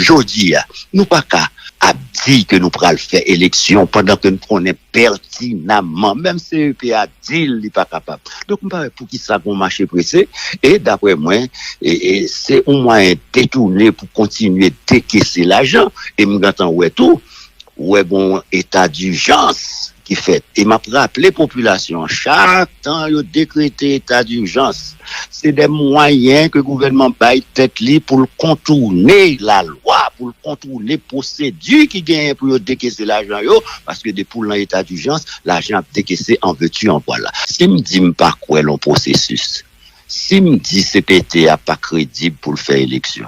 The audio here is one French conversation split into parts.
Jodi, nous pas qu'à dit que nous pral faire élection pendant que nous connaissons pertinemment, même CEP a dit il n'est pas capable. Donc, pour qui ça qu'on marché pressé, et d'après moi, c'est au moins détourné pour continuer à décaisser l'argent, et m'entend ouais tout, ouais bon état d'urgence qui fait. Et m'a rappelé population, chaque temps il décrété état d'urgence, c'est des moyens que le gouvernement baille tête libre pour contourner la loi, pour contourner procédure qui gagne pour décaisser l'argent parce que depuis l'état d'urgence, l'argent a décaissé en veux-tu en voilà. Si me dit pas quoi l'on processus, si me dit CPT a pas crédible pour faire élection.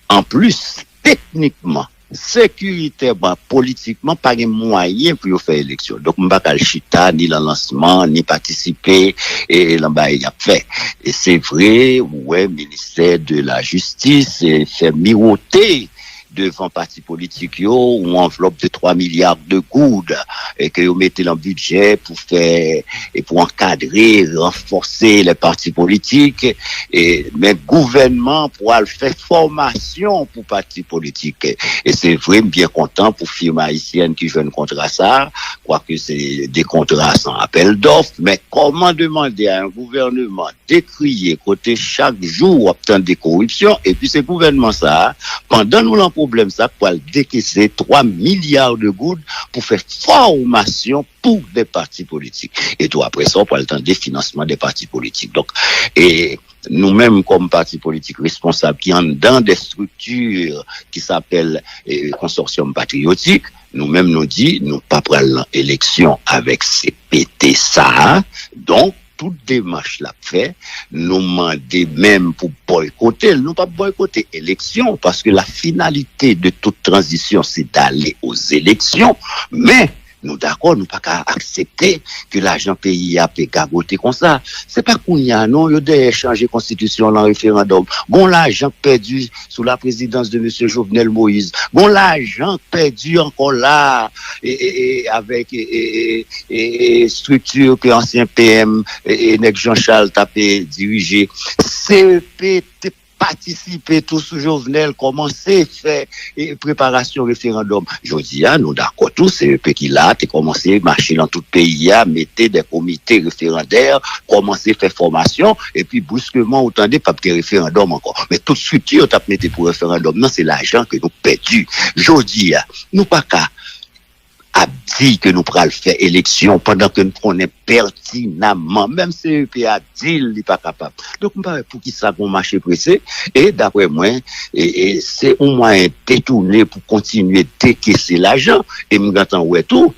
En plus, techniquement, sécuritairement, politiquement, pas de moyens pour faire élection. Donc, on ne va pas chita, ni le lancement, ni participer, et là-bas, il a fait. Et c'est vrai, ouais, ministère de la Justice fait miroiter devant parti politique yo ou enveloppe de 3 milliards de goudes et que vous mettez dans le budget pour faire et pour encadrer, renforcer les partis politiques et mais gouvernement pour faire formation pour partis politiques et c'est vraiment bien content pour firme haïtienne qui veulent contrat ça, quoique c'est des contrats sans appel d'offres, mais comment demander à un gouvernement d'écrier côté chaque jour obtenir des corruptions et puis ce gouvernement ça pendant nous l'en problème ça pour décaisser 3 milliards de gouttes pour faire formation pour des partis politiques. Et tout après ça, on parle de financement des partis politiques. Donc, et nous-mêmes, comme partis politiques responsables qui sont dans des structures qui s'appellent consortium patriotique, nous-mêmes nous dit, nous pas prendre l'élection avec CPT ça. Donc, toute démarche l'a fait, nous demander même pour boycotter, nous pas boycotter élection parce que la finalité de toute transition c'est d'aller aux élections, mais nous d'accord, nous pas qu'à accepter que l'argent pays a pu gagoter comme ça. C'est pas qu'on y a, non, il y a changer constitution en référendum. Bon, l'argent perdu sous la présidence de monsieur Jovenel Moïse. Bon, l'argent perdu encore là, et avec, structure que ancien PM, et Jean-Charles Tapé dirigé. CEP, participer tous sous Jovenel, commencer faire préparation référendum. Je dis, nous d'accord tous, c'est eux qui là, t'es commencé à marcher dans tout le pays, mettez des comités référendaires, commencer faire formation, et puis brusquement, autant de pas de référendum encore. Mais toute structure, t'as mis pour référendum. Non, c'est l'argent que nous perdons. Je dis, nous pas qu'à a dit que nous pral faire élection pendant que nous connaissons pertinemment, même CEP a dit il n'est pas capable. Donc, pour qui ça qu'on marché pressé, et d'après moi, c'est au moins détourné pour continuer à décaisser l'argent, et m'entend ouais tout,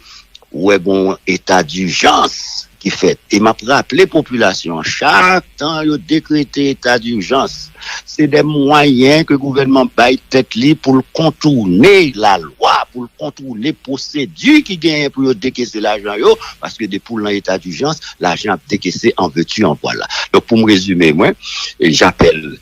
ouais bon état d'urgence qui fait. Et m'a rappelé population, chaque temps il décrété état d'urgence, c'est des moyens que le gouvernement baille tête libre pour contourner la loi, pour contourner procédure qui gagne pour décaisser l'argent parce que depuis l'état d'urgence, l'argent a décaissé en veux-tu en voilà. Donc pour me résumer, moi, j'appelle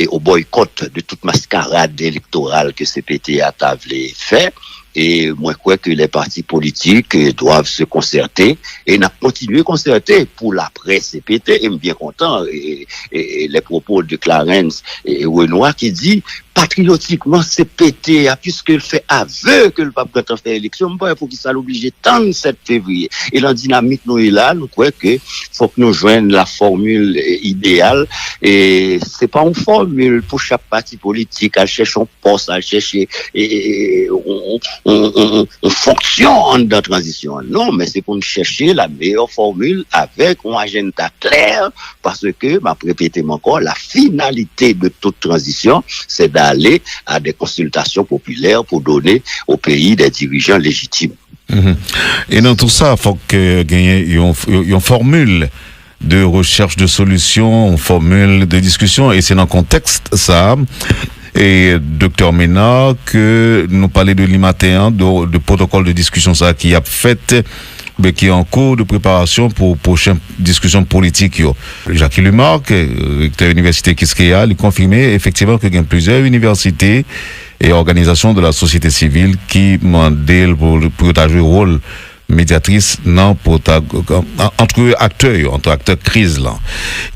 au boycott de toute mascarade électorale que CPT a tablé fait. Et moi, je crois que les partis politiques doivent se concerter et n'a continué à concerter pour l'après CPT. Et bien content, et les propos de Clarence et Renoir qui dit, patriotiquement, CPT, puisqu'il fait aveu que le pape peut faire élection, il faut qu'il soit obligé tant le 7 février. Et la dynamique, nous est là, nous croyons que faut que nous joignions la formule idéale. Et c'est pas une formule pour chaque parti politique, à chercher un poste, à chercher, on fonctionne dans la transition. Non, mais c'est pour nous chercher la meilleure formule avec un agenda clair, parce que, répétez encore, la finalité de toute transition, c'est d'aller à des consultations populaires pour donner au pays des dirigeants légitimes. Et dans tout ça, il faut qu'il y ait une formule de recherche de solutions, une formule de discussion, et c'est dans le contexte, ça, et Dr Ménard, que nous parlons de l'IMATEN, de protocole de discussion ça qui a fait, mais qui est en cours de préparation pour prochaine discussion politique. Jacques Lumarque, recteur de l'université Kiskeya, il confirmé effectivement qu'il y a plusieurs universités et organisations de la société civile qui demandent pour jouer le rôle médiatrice entre acteurs crise là.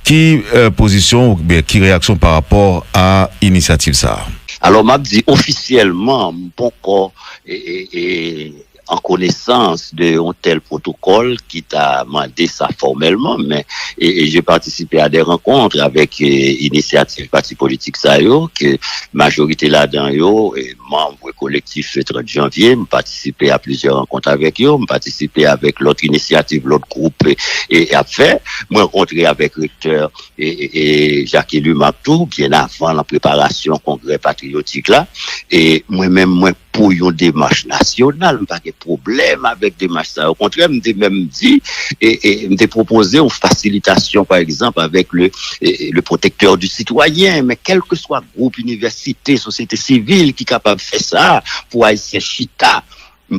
Qui position ou bien qui réaction par rapport à initiative ça? Alors, m'a dit officiellement, bon corps et en connaissance de un tel protocole qui t'a demandé ça formellement, mais et j'ai participé à des rencontres avec initiative parti politique ça yo, que majorité là-dedans yo, et membre collectif le 30 janvier, me participé à plusieurs rencontres avec eux, me participé avec l'autre initiative, l'autre groupe et après, me rencontré avec recteur et Jacques-Élu Maptou, bien avant la préparation congrès patriotique là, et moi-même pour une démarche nationale, pas de problème avec démarche ça. Au contraire, m'ai même dit et m'ai proposé une facilitation, par exemple, avec le protecteur du citoyen, mais quel que soit groupe, université, société civile qui est capable de faire ça pour Haïtien Chita,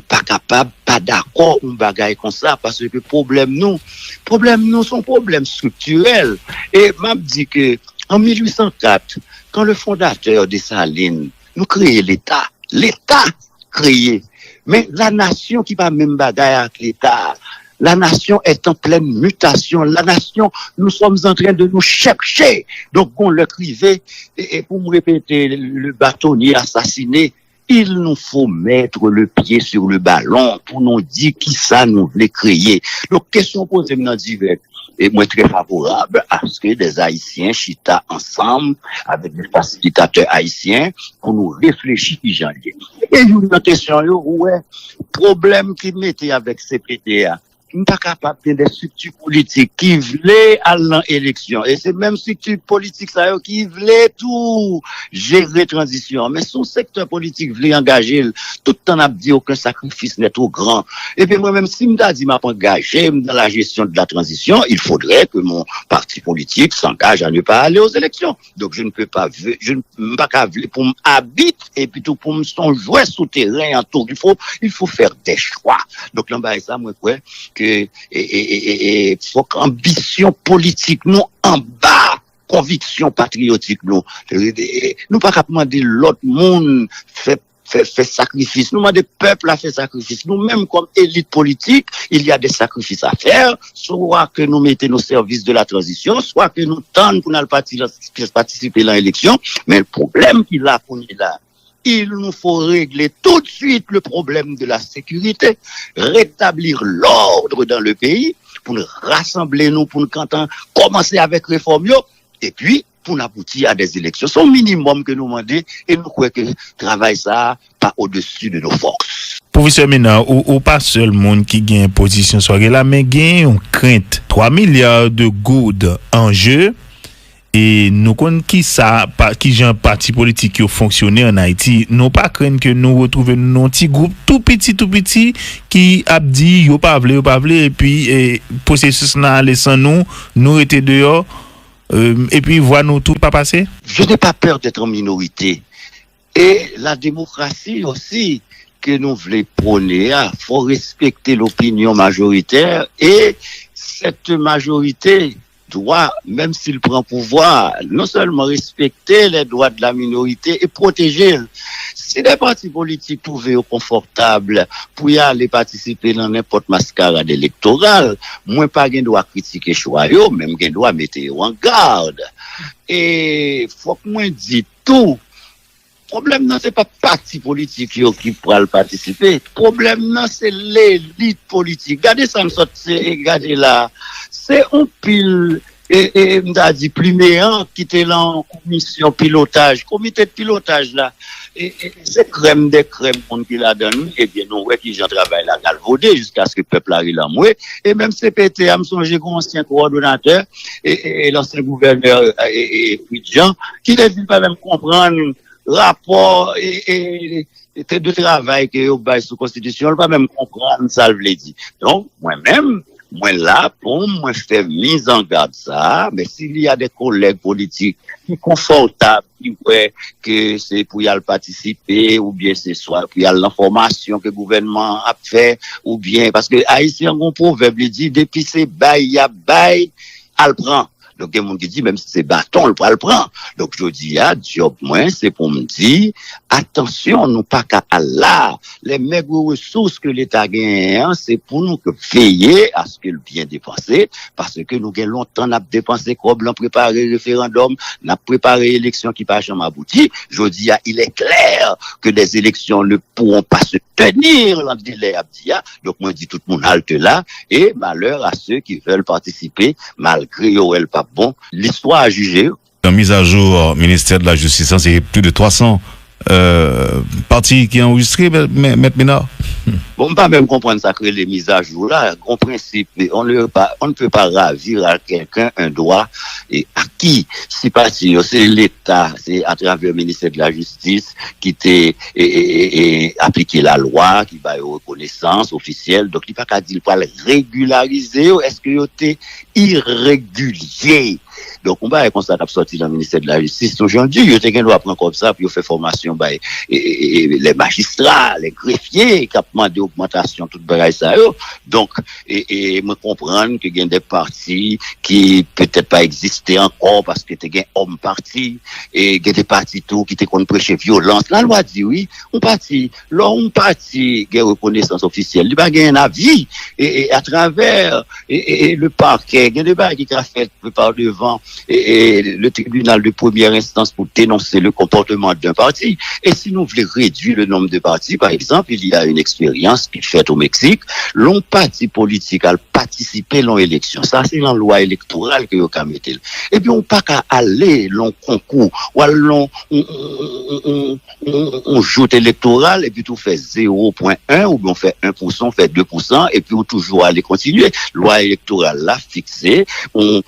pas capable, pas d'accord, on bagaille comme ça, parce que problème nous sont problèmes structurels. Et m'a dit que en 1804, quand le fondateur des Salines nous créé l'État créé. Mais la nation qui va même bagaille avec l'État, la nation est en pleine mutation. La nation, nous sommes en train de nous chercher. Donc, on le criait, et pour me répéter, le bâtonnier assassiné, il nous faut mettre le pied sur le ballon pour nous dire qui ça nous voulait créer. Donc, question posée maintenant diverses. Et moi, très favorable à ce que des Haïtiens chita ensemble avec des facilitateurs haïtiens pour nous réfléchir janvier. Et une question, ouais, problème qui mettait avec CPTA. Nous pas capable des structures politiques qui voulaient aller en élection. Et c'est même structure politique ça qui voulait tout gérer transition. Mais son secteur politique voulait engager tout le temps a dit aucun sacrifice n'est trop grand. Et puis moi-même, si m'da dit m'a engagé dans la gestion de la transition, il faudrait que mon parti politique s'engage à ne pas aller aux élections. Donc je ne peux pas, je ne peux pas pour m'habiter et puis tout pour me son jouer souterrain en tour. Il faut faire des choix. Donc là, ça, moi, ouais, que faut qu'ambition politique nous en bas, conviction patriotique nous pas qu'à demander l'autre monde fait sacrifice, nous demandons peuple à faire sacrifice, nous-mêmes comme élite politique, il y a des sacrifices à faire, soit que nous mettons nos services de la transition, soit que nous tentons pour nous participer à l'élection, mais le problème qu'il a pour nous là, il nous faut régler tout de suite le problème de la sécurité, rétablir l'ordre dans le pays, pour nous rassembler nous, pour nous commencer avec réforme, et puis pour nous aboutir à des élections. C'est le minimum que nous demandons, et nous croyons que travail ça pas au-dessus de nos forces. Professeur Ménard, ou pas seul monde qui gagne position soirée là, mais gagne une crainte. 3 milliards de gouttes en jeu. Et nous connaissons qui j'ai un parti politique qui a fonctionné en Haïti, nous pas craindre que nous retrouvions un petit groupe tout petit qui a dit yo pas vle et puis processus n'a laissé nous étions dehors et puis voir nous tout pas passer. Je n'ai pas peur d'être en minorité. Et la démocratie aussi que nous voulons prôner, il faut respecter l'opinion majoritaire et cette majorité doit, même s'il prend pouvoir, non seulement respecter les droits de la minorité et protéger. Si les partis politiques trouvaient confortable pour y aller participer dans n'importe mascarade électorale, moi pas gain droit critiquer choix yo, même gain droit mettre en garde. Et faut que moi dise tout. Problème non c'est pas parti politique qui pourra participer. Problème non c'est l'élite politique. Regardez ça regardez là. C'est un pile et m'da dit pluméant qui était là en commission pilotage, comité de pilotage là. Et c'est crème des crèmes qu'on qui la donne et bien nous ouais qui j'en travaille là galvaudé jusqu'à ce que le peuple arrive là moi et même CPT a me songé qu'on ancien coordonnateur et l'ancien gouverneur et puis Jean qui ne dit pas même comprendre rapport et de travail que au bail sous constitution, pas même comprendre ça le veut dire. Donc moi-même moi là pour moi faire mise en garde ça, mais s'il y a des collègues politiques qui confortables qui croient que c'est pour y aller participer ou bien c'est soit pour y aller l'information que le gouvernement a fait ou bien parce que haïtien un proverbe dit depuis c'est bail y a bail al prend. Donc, il y a des gens qui disent, même si c'est bâton, le prend. Donc, je dis, job moins, c'est pour me dire, attention, nous pas qu'à là. Les maigres ressources que l'État gagne, c'est pour nous que veiller à ce qu'il bien dépensé, parce que nous avons longtemps n'a dépensé comme l'on préparé référendum, n'a préparé élection qui pas jamais abouti. Je dis, il est clair que des élections ne pourront pas se tenir dans le délai abdi. Donc, moi, je dis tout le monde halte là, et malheur à ceux qui veulent participer, malgré eux, pas bon. L'histoire a jugé. La mise à jour ministère de la Justice, c'est plus de 300 partis qui ont enregistré, Maître Ménard. Bon, pas même comprendre ça que les mises à jour là, grand principe, on ne peut pas ravir à quelqu'un un droit et à qui, si pas si c'est l'État, c'est à travers le ministère de la Justice qui t'a appliqué la loi, qui va aux reconnaissance officielle, donc il n'y a pas qu'à dire pour le régulariser, est-ce que c'est irrégulier? Donc, on va comme ça sorti dans le ministère de la Justice. Aujourd'hui, il y a quelqu'un qui doit prendre comme ça, puis il fait formation, et les magistrats, les greffiers, qui ont demandé augmentation, tout bagaille ça. Donc, me comprendre qu'il y a des partis qui peut-être pas existaient encore parce que il y a homme parti, et il y a des partis tout qui étaient contre prêcher violence. La loi dit oui, on parti, qui a reconnaissance officielle, il va gagner un avis, et à travers, le parquet, il y a des bails qui a fait par devant, et le tribunal de première instance pour dénoncer le comportement d'un parti. Et si nous voulons réduire le nombre de partis, par exemple, il y a une expérience qui est faite au Mexique, l'on parti politique a participé à l'élection. Ça, c'est la loi électorale que vous avez mis. Et puis, on pas qu'à aller l'on concours, ou alors on joute électoral, et puis tout fait 0,1, ou bien on fait 1%, on fait 2%, et puis on toujours aller continuer. Loi électorale là, fixée, on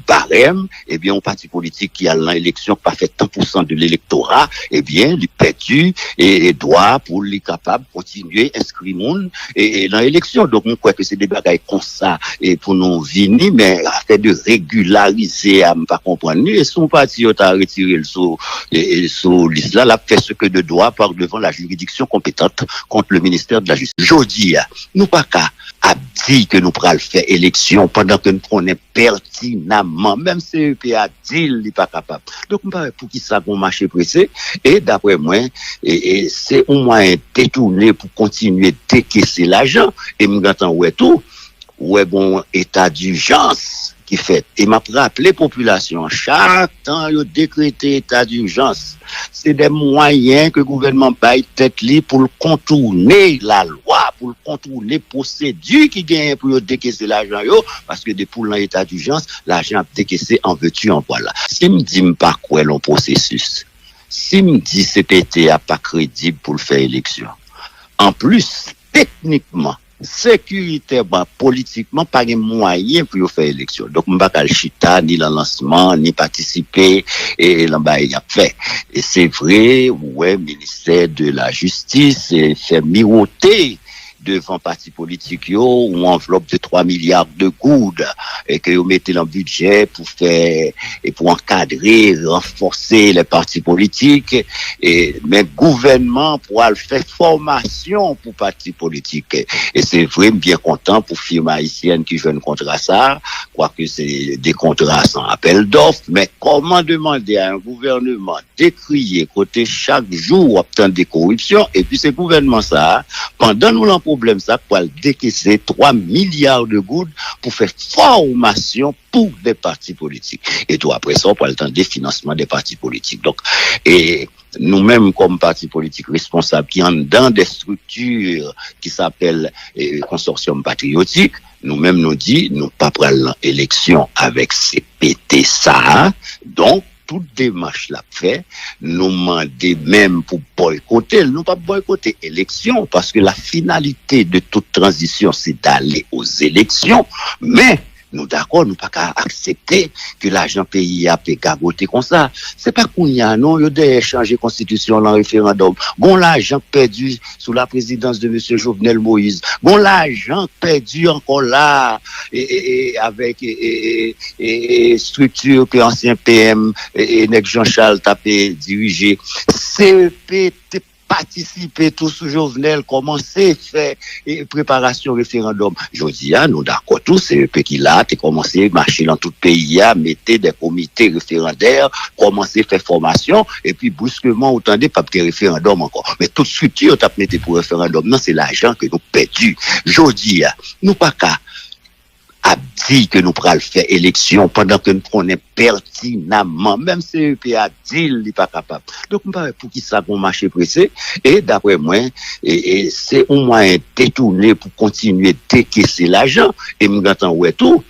barème, eh bien, un parti politique qui a l'élection pas fait 100% de l'électorat, eh bien, il perdu et doit pour les capables continuer inscrire monde et dans l'élection. Donc, on croit que c'est des bagailles comme ça et pour nous venir, mais à fait de régulariser, à ne pas comprendre. Et son parti a retiré le sous l'islam, a fait ce que de droit par devant la juridiction compétente contre le ministère de la Justice. Jodi, nous pas qu'à dit que nous pourrons faire élection pendant que nous prenons pertinemment, même CEP a dit il n'est pas capable. Donc, pour qui ça qu'on marche pressé, et d'après moi, c'est au moins détourné pour continuer décaisser l'argent, et nous attendons ouais tout, ouais bon état d'urgence qui fait. Et m'a rappelé population, chaque temps, il décrété état d'urgence. C'est des moyens que le gouvernement paye tête libre pour contourner la loi, pour contourner les procédures qui gagnent pour décaisser l'argent, parce que depuis l'état d'urgence, l'argent a décaissé en veux-tu, en voilà. Si me dit pas quoi l'on processus, si me dit CPT a pas crédible pour le faire élection, en plus, techniquement, sécuritairement, politiquement, pas de moyens pour faire élection. Donc, on ne va pas chita, ni le lancement, ni participer, et là-bas, il a fait. Et c'est vrai, ouais, ministère de la Justice fait miroiter devant parti politique ou enveloppe de 3 milliards de goudes et que vous mettez dans le budget pour faire et pour encadrer, renforcer les partis politiques et mais gouvernement pour faire formation pour partis politiques et c'est vraiment bien content pour firme haïtienne qui joue un contrat ça, quoique c'est des contrats sans appel d'offres, mais comment demander à un gouvernement d'écrier côté chaque jour obtenir des corruptions et puis ce gouvernement ça pendant nous problème ça pour décaisser 3 milliards de gouttes pour faire formation pour des partis politiques. Et tout après ça, on parle des financements des partis politiques. Donc, et nous-mêmes, comme partis politiques responsables qui sont dans des structures qui s'appellent consortium patriotique, nous-mêmes nous dit, nous pas prendre l'élection avec CPT ça, donc, toute démarche l'a fait, nous demander même pour boycotter, nous pas boycotter élection, parce que la finalité de toute transition, c'est d'aller aux élections, mais nous d'accord, nous pas qu'à accepter que l'argent pays a gagoté comme ça. C'est pas qu'on y a, non, il y a des changer constitution dans le référendum. Bon, l'argent perdu sous la présidence de M. Jovenel Moïse. Bon, l'argent perdu encore là, et avec structure que ancien PM et Jean-Charles Tapé dirigé. CEP participer tous sous Jovenel, commencer faire préparation référendum. Je dis, nous d'accord tous, c'est un peu qui là, t'es commencé marcher dans tout le pays, mettez des comités référendaires, commencer faire formation, et puis brusquement, autant des pas de référendum encore. Mais toute structure, t'as mis pour référendum. Non, c'est l'argent que nous perdons. Je dis, nous pas qu'à a dit que nous pourrons faire élection pendant que nous prenons pertinemment, même CEP a dit qu'il n'est pas capable. Donc, pour qui ça qu'on marche pressé, et d'après moi, c'est au moins détourné pour continuer à décaisser l'argent, et nous attendons ouais tout,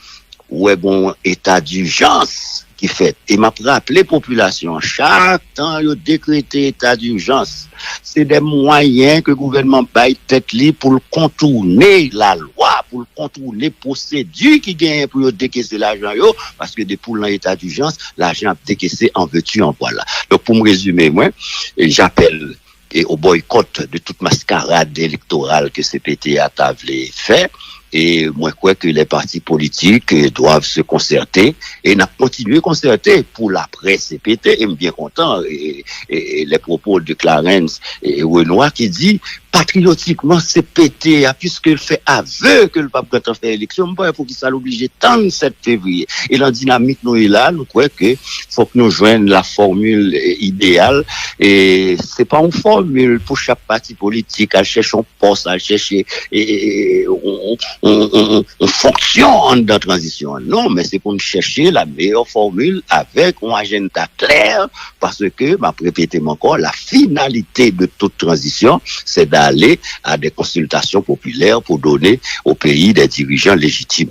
ouais bon état d'urgence qui fait. Et m'a rappelé population, chaque temps, il décrété état d'urgence. C'est des moyens que le gouvernement baille tête libre pour contourner la loi, pour contourner la procédure qui gagne pour décaisser l'argent, parce que depuis l'état d'urgence, l'argent a décaissé en veux-tu, en voilà. Donc, pour me résumer, moi, j'appelle au boycott de toute mascarade électorale que CPT a fait. Et moi, je crois que les partis politiques doivent se concerter et continuer à concerter pour l'après CPT. Et bien content, et les propos de Clarence et Renoir qui dit patriotiquement CPT, puisqu'il fait aveu que le pape quand on fait élection, il faut qu'il soit obligé de 7 février. Et la dynamique nous est là, nous croyons que faut que nous joignions la formule idéale. Et c'est pas une formule pour chaque parti politique, à chercher un poste, à chercher, on fonctionne dans la transition. Non, mais c'est pour nous chercher la meilleure formule avec un agenda clair, parce que, répétez encore, la finalité de toute transition, c'est d'aller à des consultations populaires pour donner au pays des dirigeants légitimes.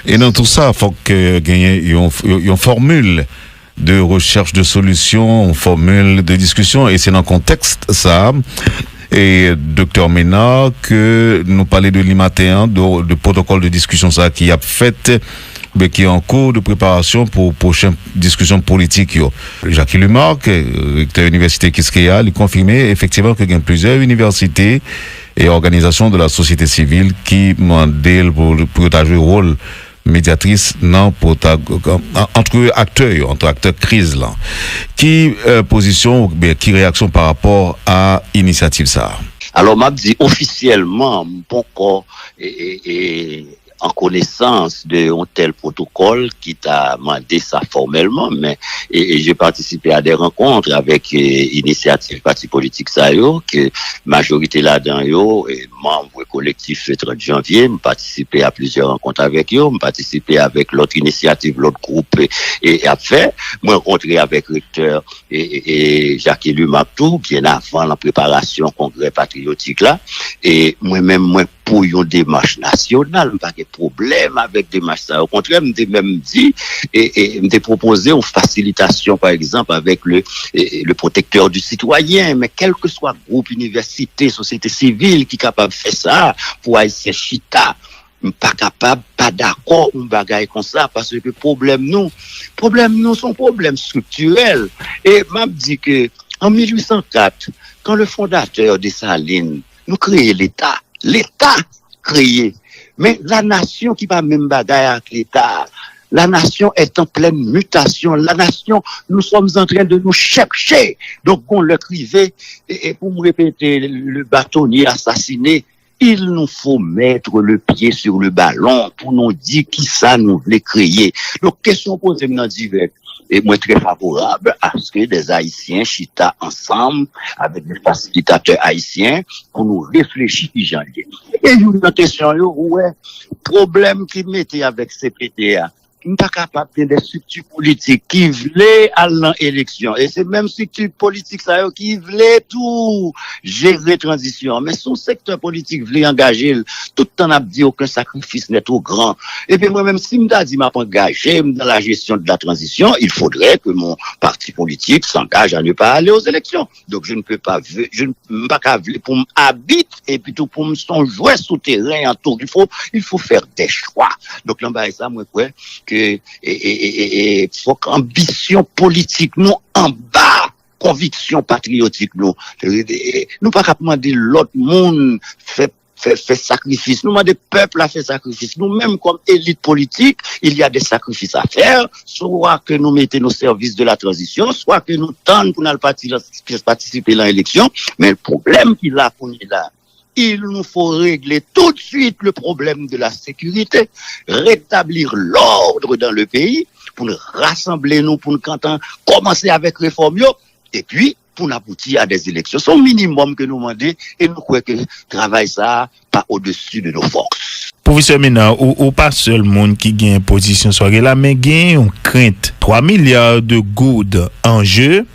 Et dans tout ça, il faut que y ait une formule de recherche de solutions, une formule de discussion, et c'est dans le contexte, ça. Et Dr Ménard, que nous parlons de l'IMATEAN, de protocole de discussion ça qui a fait, mais qui est en cours de préparation pour prochaine discussion politique. Jacques Lumarc, recteur de l'université Kiskeya, il confirmait effectivement qu'il y a plusieurs universités et organisations de la société civile qui demandent pour jouer le rôle médiatrice entre acteurs crise là. Qui position, qui réaction par rapport à initiative ça? Alors m'a dit officiellement bon corps en connaissance de un tel protocole qui t'a demandé ça formellement, mais j'ai participé à des rencontres avec initiative parti politique ça que majorité là-dedans et membres collectif le 30 janvier, me participé à plusieurs rencontres avec eux, me participé avec l'autre initiative, l'autre groupe et après, me rencontré avec recteur et Jacques Lumactou bien avant la préparation congrès patriotique là et moi-même pour une démarche nationale, pas de problème avec démarche ça. Au contraire, m'ai même dit et m'ai proposé une facilitation, par exemple, avec le protecteur du citoyen, mais quel que soit le groupe, université, société civile qui est capable de faire ça pour Haïtien Chita, pas capable, pas d'accord, on bagaille comme ça, parce que problème nous sont problèmes structurels. Et m'a dit que, en 1804, quand le fondateur des Salines nous créé l'État créé. Mais la nation qui va même bagaille avec l'État, la nation est en pleine mutation. La nation, nous sommes en train de nous chercher. Donc, on le criait, et pour me répéter, le bâtonnier assassiné, il nous faut mettre le pied sur le ballon pour nous dire qui ça nous voulait créer. Donc, question posée dans divers. Et moi, très favorable à ce que des Haïtiens chita ensemble avec des facilitateurs haïtiens pour nous réfléchir qui j'en ai. Et une question, ouais, problème qui mettait avec CPTA. Nous pas capable de des structures politiques qui voulaient aller en élection. Et c'est même structure politique ça qui voulait tout gérer transition. Mais son secteur politique voulait engager tout le temps a dit aucun sacrifice n'est trop grand. Et puis moi-même, si me dit m'a engagé dans la gestion de la transition, il faudrait que mon parti politique s'engage à ne pas aller aux élections. Donc je ne peux pas, je ne peux pas pour m'habiter et puis tout pour me son jouer souterrain en tout. Il faut faire des choix. Donc là, ça, moi, quoi, que faut qu'ambition politique nous en bas, conviction patriotique nous pas qu'à demander l'autre monde fait fait sacrifice. Nous, des peuples à faire sacrifice. Nous-mêmes, comme élite politique, il y a des sacrifices à faire. Soit que nous mettons nos services de la transition, soit que nous tentons pour nous participer à l'élection. Mais le problème qu'il a, il nous faut régler tout de suite le problème de la sécurité, rétablir l'ordre dans le pays, pour nous rassembler, pour nous commencer avec réforme, et puis, pour aboutir à des élections. C'est au minimum que nous demandons et nous croyons que le travail ça pas au-dessus de nos forces. Professeur Mena, ou pas seul monde qui gagne position soirée là, mais gagne une crainte. 3 milliards de gouttes en jeu.